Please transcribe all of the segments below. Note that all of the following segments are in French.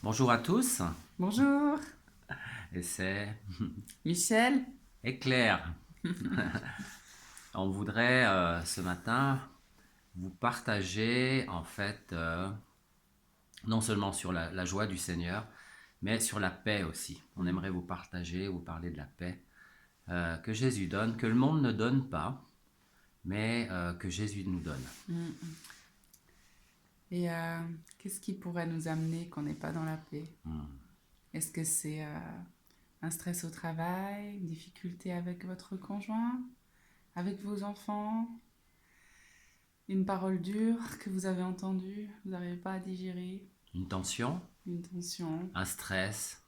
Bonjour à tous, Bonjour, et c'est Michel. Éclair. On voudrait ce matin vous partager en fait non seulement sur la joie du Seigneur, mais sur la paix aussi. On aimerait vous partager, vous parler de la paix que Jésus donne, que le monde ne donne pas, mais que Jésus nous donne. Et qu'est-ce qui pourrait nous amener qu'on n'est pas dans la paix? Est-ce que c'est un stress au travail, une difficulté avec votre conjoint, avec vos enfants, une parole dure que vous avez entendue, vous n'arrivez pas à digérer, Une tension, une tension? un stress,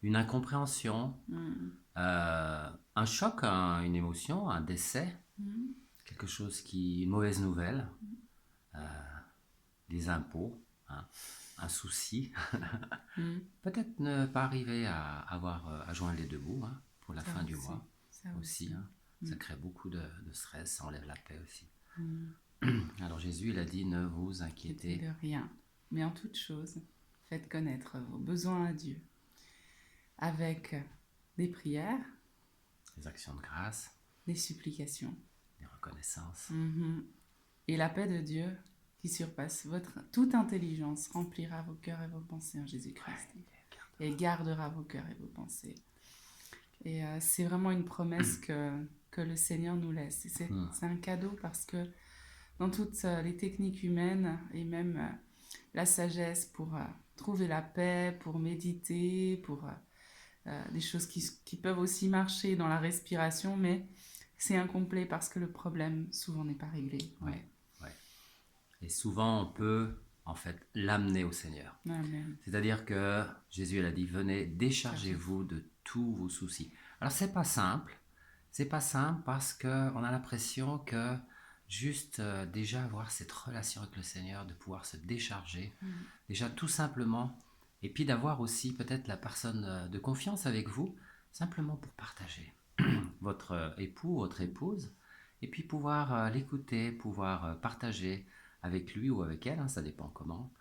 une incompréhension, un choc, une émotion, un décès, quelque chose une mauvaise nouvelle, des impôts, hein, un souci. Peut-être ne pas arriver à joindre les deux bouts hein, pour la Ça fin du aussi, mois ça aussi. aussi. Hein. Ça crée beaucoup de stress, ça enlève la paix aussi. Alors Jésus, il a dit, ne vous Inquiétez inquiétez. de rien, mais en toute chose, faites connaître vos besoins à Dieu avec des prières, Des actions de grâce, des supplications. des reconnaissances. Et la paix de Dieu, qui surpasse toute intelligence, remplira vos cœurs et vos pensées en Jésus-Christ. Et gardera vos cœurs et vos pensées. Et c'est vraiment une promesse que le Seigneur nous laisse. Et c'est un cadeau parce que dans toutes les techniques humaines et même la sagesse pour trouver la paix, pour méditer, pour des choses qui peuvent aussi marcher dans la respiration, mais c'est incomplet parce que le problème souvent n'est pas réglé. Ouais, ouais. Et souvent, on peut en fait l'amener au Seigneur. Amen. C'est-à-dire que Jésus, il a dit, venez, déchargez-vous de tous vos soucis. Alors, c'est pas simple. C'est pas simple parce qu'on a l'impression que juste déjà avoir cette relation avec le Seigneur, de pouvoir se décharger, déjà tout simplement, et puis d'avoir aussi peut-être la personne de confiance avec vous, simplement pour partager votre époux, votre épouse, et puis pouvoir l'écouter, pouvoir partager avec lui ou avec elle, hein, ça dépend comment,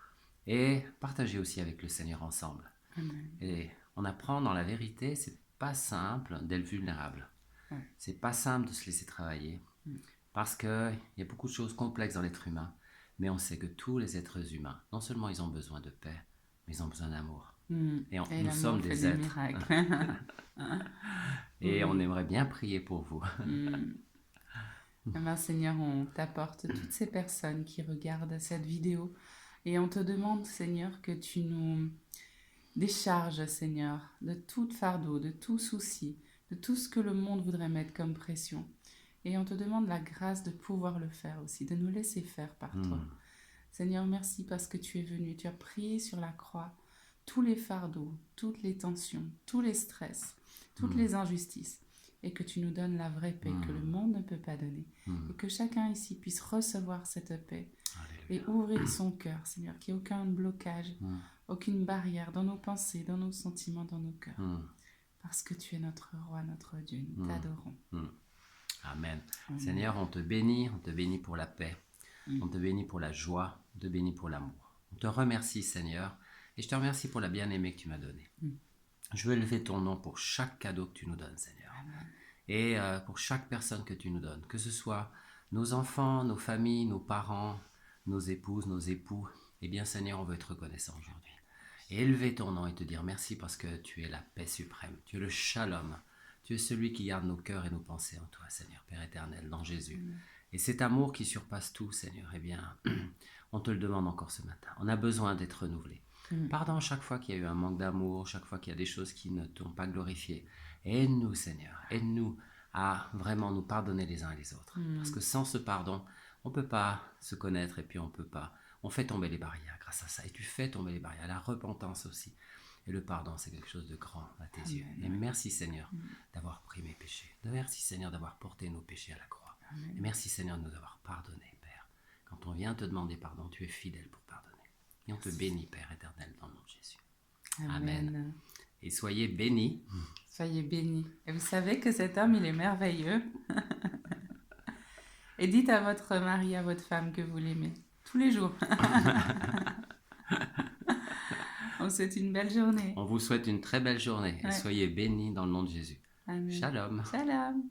et partager aussi avec le Seigneur ensemble. Amen. Et on apprend dans la vérité, c'est pas simple d'être vulnérable. C'est pas simple de se laisser travailler parce qu'il y a beaucoup de choses complexes dans l'être humain, mais on sait que tous les êtres humains, non seulement ils ont besoin de paix, mais ils ont besoin d'amour. Et Et nous sommes l'amour fait des des êtres. miracles. Et on aimerait bien prier pour vous. Eh bien, Seigneur, on t'apporte toutes ces personnes qui regardent cette vidéo et on te demande, Seigneur, que tu nous décharges, Seigneur, de tout fardeau, de tout souci, de tout ce que le monde voudrait mettre comme pression. Et on te demande la grâce de pouvoir le faire aussi, de nous laisser faire par toi. Seigneur, merci parce que tu es venu, tu as pris sur la croix tous les fardeaux, toutes les tensions, tous les stress, toutes les injustices, et que tu nous donnes la vraie paix que le monde ne peut pas donner, et que chacun ici puisse recevoir cette paix et ouvrir son cœur, Seigneur, qu'il n'y ait aucun blocage, aucune barrière dans nos pensées, dans nos sentiments, dans nos cœurs, parce que tu es notre roi, notre Dieu, nous t'adorons. Amen. Seigneur, on te bénit pour la paix, on te bénit pour la joie, on te bénit pour l'amour. On te remercie, Seigneur, et je te remercie pour la bien-aimée que tu m'as donnée. Je veux élever ton nom pour chaque cadeau que tu nous donnes, Seigneur. Amen. Et pour chaque personne que tu nous donnes, que ce soit nos enfants, nos familles, nos parents, nos épouses, nos époux, eh bien, Seigneur, on veut être reconnaissant aujourd'hui. Et élever ton nom et te dire merci parce que tu es la paix suprême, tu es le shalom, tu es celui qui garde nos cœurs et nos pensées en toi, Seigneur, Père éternel, dans Jésus. Et cet amour qui surpasse tout, Seigneur, eh bien, on te le demande encore ce matin. On a besoin d'être renouvelé. Pardon chaque fois qu'il y a eu un manque d'amour, chaque fois qu'il y a des choses qui ne t'ont pas glorifié. Aide-nous, Seigneur, aide-nous à vraiment nous pardonner les uns et les autres. Parce que sans ce pardon, on ne peut pas se connaître et puis on peut pas. On fait tomber les barrières grâce à ça. Et tu fais tomber les barrières, la repentance aussi. Et le pardon, c'est quelque chose de grand à tes yeux. Et merci, Seigneur, d'avoir pris mes péchés. Merci, Seigneur, d'avoir porté nos péchés à la croix. Et merci, Seigneur, de nous avoir pardonné, Père. Quand on vient te demander pardon, tu es fidèle pour pardonner. Et on te bénit, Père éternel, dans le nom de Jésus. Amen. Et soyez bénis. Soyez bénis. Et vous savez que cet homme, il est merveilleux. Et dites à votre mari, à votre femme que vous l'aimez. Tous les jours. On vous souhaite une belle journée. On vous souhaite une très belle journée et Ouais. soyez bénis dans le nom de Jésus. Amen. Shalom. Shalom.